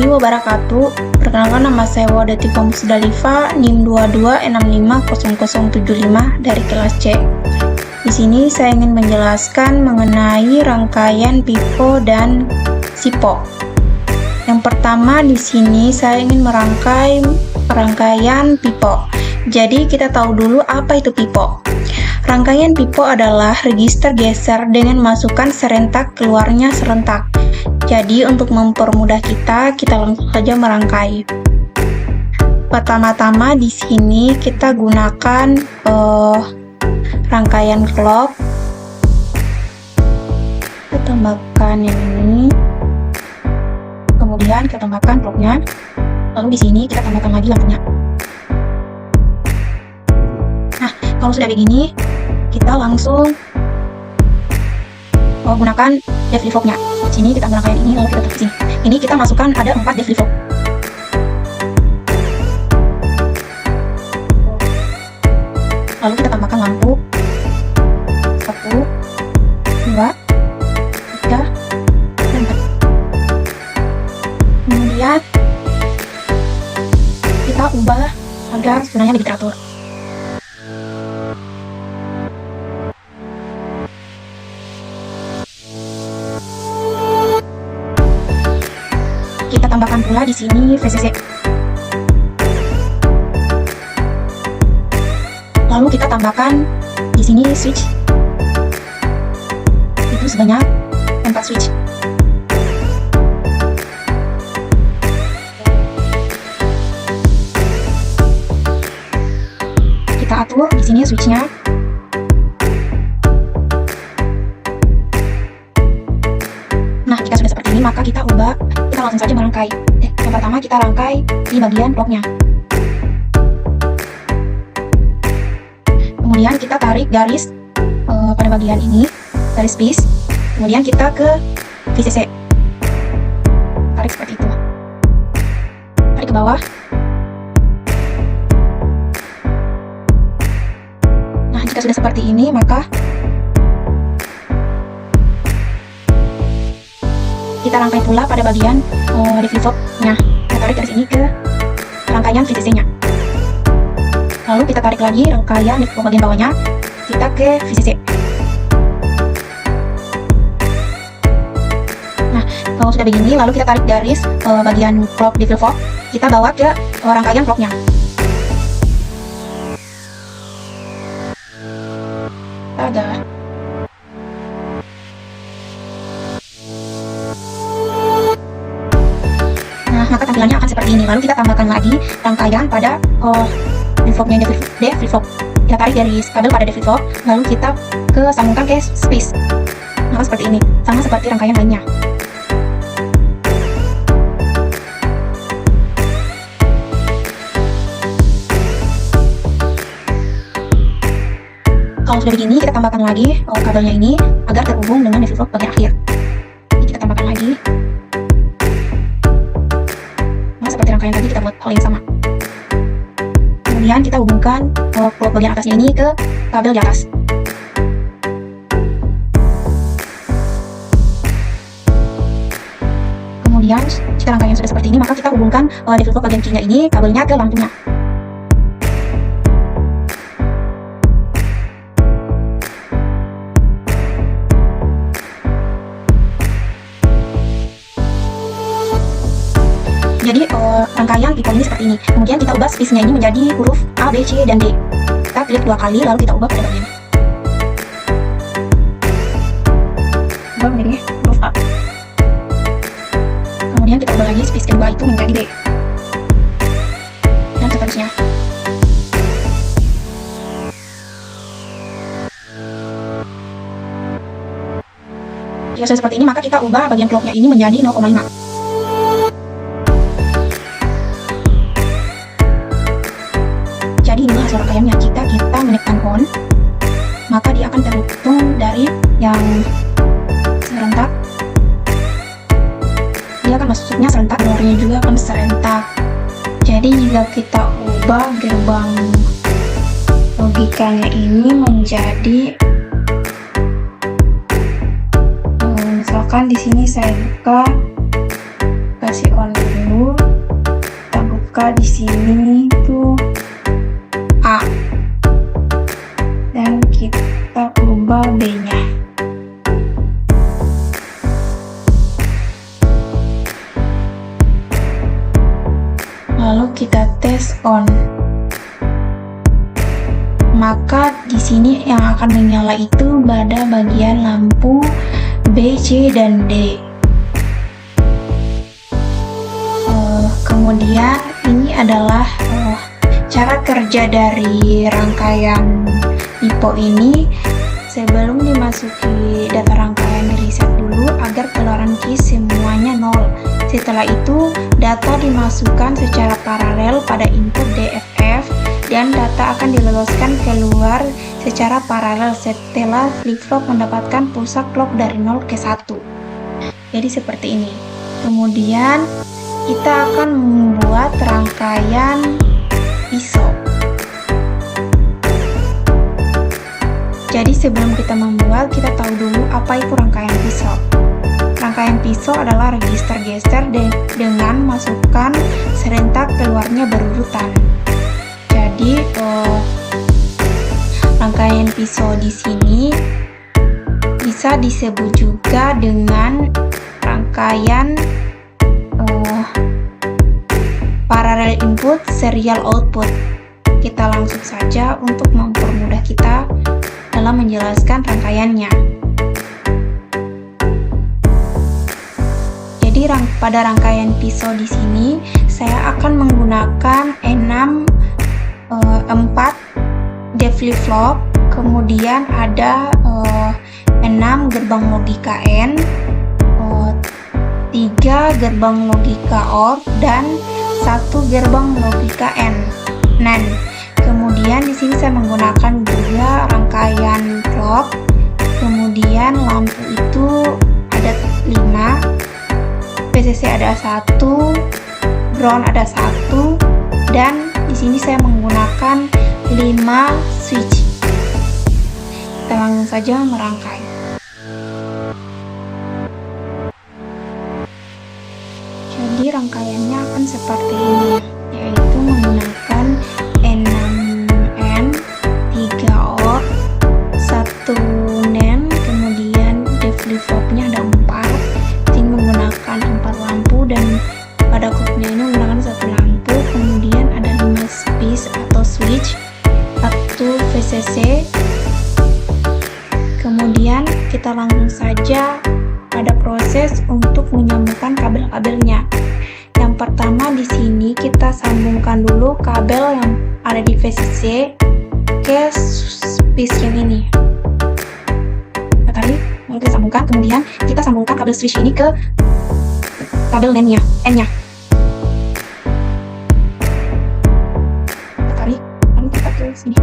warahmatullahi wabarakatuh. Perkenalkan, nama saya Wadatifah Musdalifah, NIM 22650075 dari kelas C. Di sini saya ingin menjelaskan mengenai rangkaian pipo dan sipo. Yang pertama di sini saya ingin merangkai rangkaian pipo. Jadi kita tahu dulu apa itu pipo. Rangkaian pipo adalah register geser dengan masukkan serentak, keluarnya serentak. Jadi untuk mempermudah kita langsung saja merangkai. Pertama-tama di sini kita gunakan rangkaian clock. Kita tambahkan yang ini. Kemudian kita tambahkan clocknya. Lalu di sini kita tambahkan lagi lampunya. Nah, kalau sudah begini, kita langsung gunakan dev flip-flop-nya. Sini kita merangkai ini, lalu kita taruh sini. Ini kita masukkan ada 4 dev flip-flop. Lalu kita tambahkan lampu 1, 2, 3, dan 4. Kemudian kita ubah agar sebenarnya lebih teratur. Kita tambahkan pula di sini VCC. Lalu kita tambahkan di sini switch. Itu sebanyak 4 switch. Kita atur di sini switchnya. Nah, jika sudah seperti ini, maka kita langsung saja merangkai. Yang pertama kita rangkai di bagian clocknya. Kemudian kita tarik garis pada bagian ini, garis piece. Kemudian kita ke VCC. Tarik seperti itu. Tarik ke bawah. Nah, jika sudah seperti ini, maka kita rangkai pula pada bagian di flip-flop-nya. Kita tarik dari sini ke rangkaian VCC-nya. Lalu kita tarik lagi rangkaian di flip-flop bagian bawahnya. Kita ke VCC. Nah, kalau sudah begini, lalu kita tarik garis bagian clock di flip-flop. Kita bawa ke rangkaian clock-nya. Tada! Maka tampilannya akan seperti ini. Lalu kita tambahkan lagi rangkaian pada flip-flopnya dev flip-flop. Kita tarik garis kabel pada dev flip-flop, lalu kita sambungkan ke space. Maka seperti ini, sama seperti rangkaian lainnya. Kalau sudah begini, kita tambahkan lagi kabelnya ini agar terhubung dengan dev flip-flop bagian akhir. Jadi kita tambahkan lagi. Seperti rangkaian tadi, kita buat hal yang sama. Kemudian kita hubungkan plug bagian atasnya ini ke kabel di atas. Kemudian jika rangkaian sudah seperti ini, maka kita hubungkan di plug bagian kirinya ini kabelnya ke lampunya. Jadi rangkaian pipo ini seperti ini. Kemudian kita ubah space-nya ini menjadi huruf A, B, C, dan D. Kita klik 2 kali, lalu kita ubah pada bagian. Ubah menjadi huruf A. Kemudian kita ubah lagi space kedua itu menjadi D. Dan seterusnya. Jika sudah seperti ini, maka kita ubah bagian clock-nya ini menjadi 0,5. Jadi inilah hasil rangkaiannya. Jika kita menekan on, maka dia akan terhitung dari yang serentak. Dia akan masuknya serentak, keluarnya juga akan serentak. Jadi jika kita ubah gerbang logikanya ini menjadi misalkan di sini saya buka, kasih on dulu. maka di sini tuh A dan kita ubah B-nya. Lalu kita tes on. Maka di sini yang akan menyala itu pada bagian lampu B, C, dan D. Kemudian ini adalah cara kerja dari rangkaian pipo ini. Sebelum dimasuki data rangkaian di reset dulu agar keluaran key semuanya 0. Setelah itu data dimasukkan secara paralel pada input DFF dan data akan diloloskan keluar secara paralel setelah flip-flop mendapatkan pulsa clock dari 0 ke 1. Jadi seperti ini. Kemudian kita akan membuat rangkaian pisau. Jadi sebelum kita membuat, kita tahu dulu apa itu rangkaian pisau. Rangkaian pisau adalah register geser dengan masukkan serentak keluarnya berurutan. Jadi rangkaian pisau di sini bisa disebut juga dengan rangkaian parallel input serial output. Kita langsung saja untuk mempermudah kita dalam menjelaskan rangkaiannya. Jadi pada rangkaian pisau di sini saya akan menggunakan 4 D flip-flop, kemudian ada 6 gerbang logika N, 3 gerbang logika OR, dan 1 gerbang logika NAND. Kemudian di sini saya menggunakan juga rangkaian clock. Kemudian lampu itu ada 5, PCC ada 1, ground ada 1, dan di sini saya menggunakan 5 switch. Kita langsung saja merangkai. Jadi rangkaiannya akan seperti ini, yaitu menggunakan 6N, 3 OR, 1 NAND, kemudian D flip-flopnya ada 4. Ini menggunakan 4 lampu dan pada clocknya ini menggunakan 1 lampu. Kemudian ada 5 space atau switch, 1 VCC. Kemudian kita langsung saja pada proses untuk menyambungkan kabel-kabelnya. Yang pertama di sini kita sambungkan dulu kabel yang ada di VCC ke space yang ini. Kita tarik, lalu kita sambungkan. Kemudian kita sambungkan kabel switch ini ke kabel N-nya. Kita tarik, lalu kita ke sini.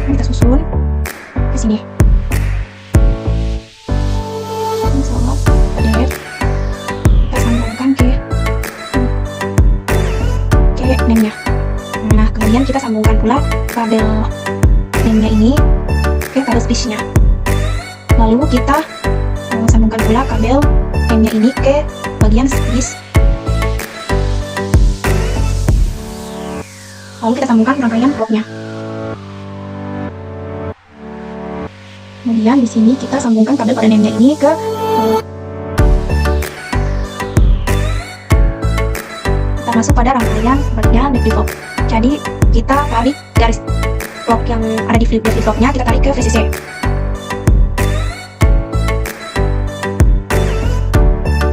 Kita susun ke sini. Kita sambungkan ke NAND-nya. Nah, kemudian kita sambungkan pula kabel NAND-nya ini ke kabel switch-nya. Lalu kita sambungkan pula kabel NAND-nya ini ke bagian switch. Lalu kita sambungkan rangkaian clock-nya. Kemudian di sini kita sambungkan kabel pada NAND-nya ini ke kita masuk pada rangkaian bagian di flip-flop. Jadi kita tarik garis clock yang ada di flip-flopnya, kita tarik ke VCC.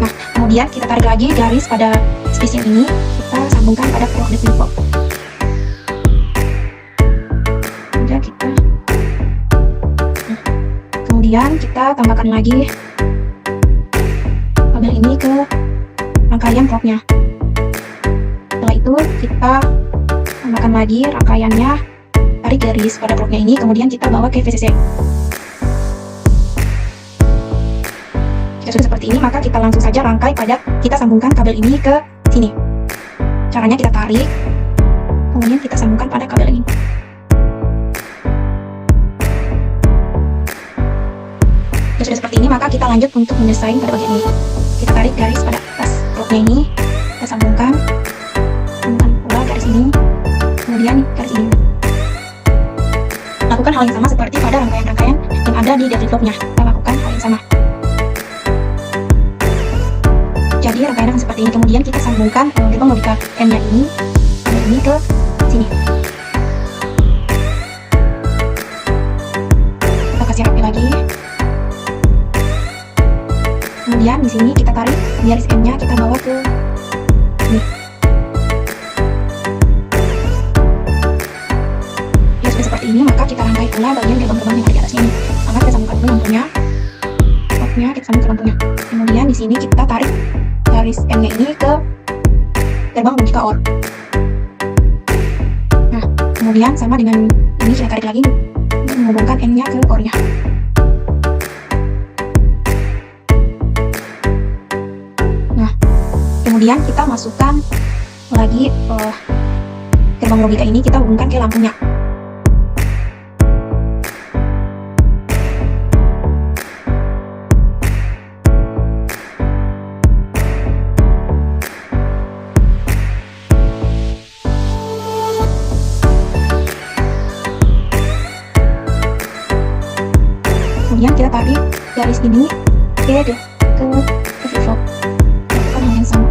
Nah, kemudian kita tarik lagi garis pada space yang ini, kita sambungkan pada clock di flip-flop. Kemudian kita tambahkan lagi kabel ini ke rangkaian clock-nya. Setelah itu kita tambahkan lagi rangkaiannya, tarik garis pada clock-nya ini, kemudian kita bawa ke VCC. Jika sudah seperti ini, maka kita langsung saja rangkai kita sambungkan kabel ini ke sini. Caranya kita tarik, kemudian kita sambungkan pada kabel ini. Jika sudah seperti ini, maka kita lanjut untuk mendesain pada bagian ini. Kita tarik garis pada atas roknya ini, kita sambungkan pula garis ini, kemudian garis ini. Lakukan hal yang sama seperti pada rangkaian-rangkaian yang ada di developnya. Kita lakukan hal yang sama. Jadi rangkaian yang seperti ini, kemudian kita sambungkan gerbang logika M-nya ini ke sini. Kita kasih rapi lagi. Kemudian di sini kita tarik garis M-nya, kita bawa ke sini. Ya sudah seperti ini, maka kita rangkai pula bagian gerbang-gerbang yang ada di atasnya ini. Maka kita sambungkan dulu lampunya, kita sambung ke lampunya. Kemudian di sini kita tarik garis M-nya ini ke gerbang logika OR. Nah, kemudian sama dengan ini kita tarik lagi untuk menghubungkan M-nya ke OR-nya. Nah, kemudian kita masukkan lagi gerbang logika ini, kita hubungkan ke lampunya. Kemudian kita tarik garis ini ke develop. Lakukan hal yang sama.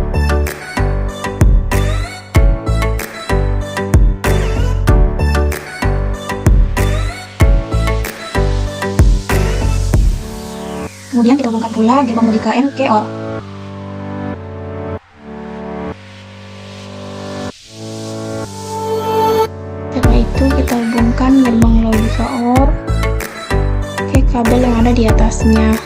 Kemudian kita hubungkan pula gerbang logika M ke OR. Setelah itu kita hubungkan gerbang logika OR kabel yang ada di atasnya.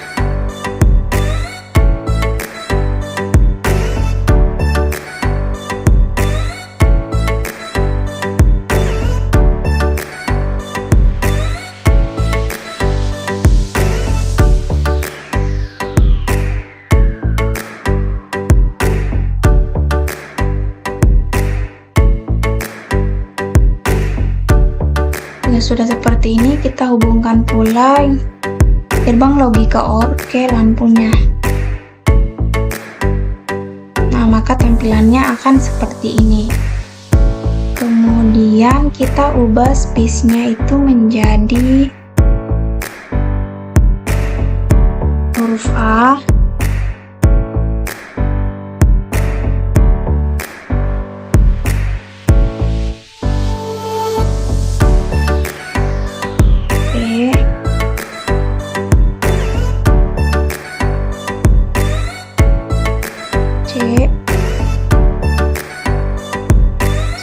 Ya sudah seperti ini, kita hubungkan pula gerbang logika OR ke lampunya. Nah, maka tampilannya akan seperti ini. Kemudian kita ubah space-nya itu menjadi huruf A.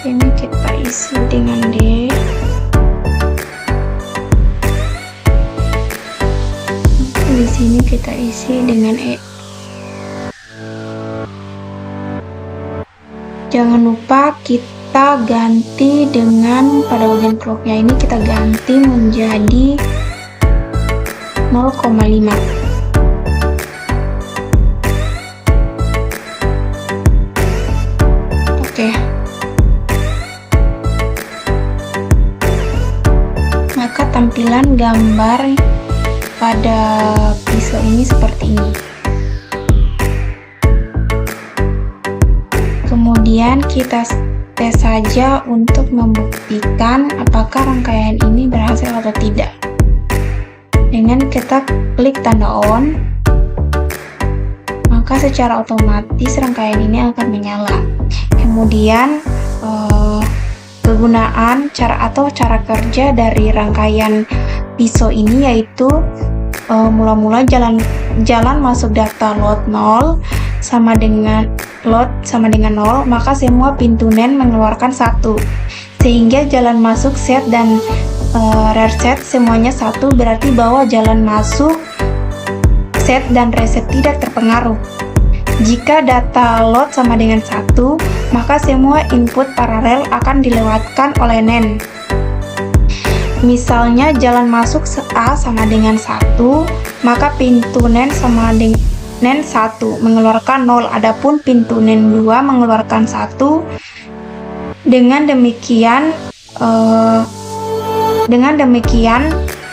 Sini kita isi dengan D. Di sini kita isi dengan E. Jangan lupa kita ganti dengan pada bagian clocknya ini kita ganti menjadi 0,5. Oke. Maka tampilan gambar pada pisau ini seperti ini. Kemudian kita tes saja untuk membuktikan apakah rangkaian ini berhasil atau tidak. Dengan kita klik tanda on, maka secara otomatis rangkaian ini akan menyala. Kemudian kegunaan cara kerja dari rangkaian pisau ini yaitu mula-mula jalan masuk data load 0 sama dengan 0, maka semua pintu NAND mengeluarkan 1, sehingga jalan masuk set dan reset semuanya 1, berarti bahwa jalan masuk set dan reset tidak terpengaruh. Jika data load sama dengan 1, maka semua input paralel akan dilewatkan oleh NAND. Misalnya jalan masuk A sama dengan 1, maka pintu NAND sama dengan NAND 1 mengeluarkan 0, adapun pintu NAND 2 mengeluarkan 1. Dengan demikian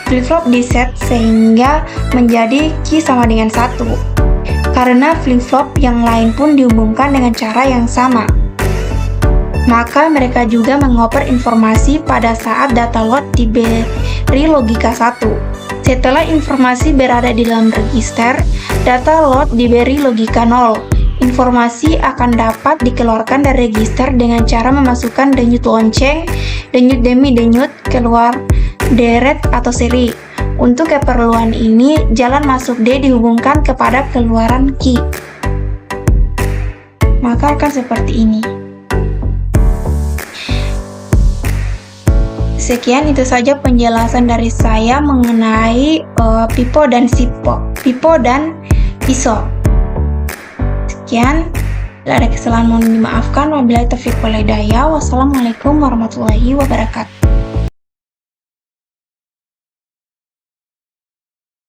flip-flop di set sehingga menjadi key sama dengan 1. Karena flip-flop yang lain pun dihubungkan dengan cara yang sama, maka mereka juga mengoper informasi pada saat data load diberi logika 1. Setelah informasi berada di dalam register, data load diberi logika 0. Informasi akan dapat dikeluarkan dari register dengan cara memasukkan denyut lonceng, denyut demi denyut, keluar deret atau seri. Untuk keperluan ini, jalan masuk D dihubungkan kepada keluaran key. Maka akan seperti ini. Sekian itu saja penjelasan dari saya mengenai pipo dan sipo, pipo dan iso. Sekian, bila ada kesalahan mohon dimaafkan. Wabillahi taufiq wal hidayah. Wassalamualaikum warahmatullahi wabarakatuh.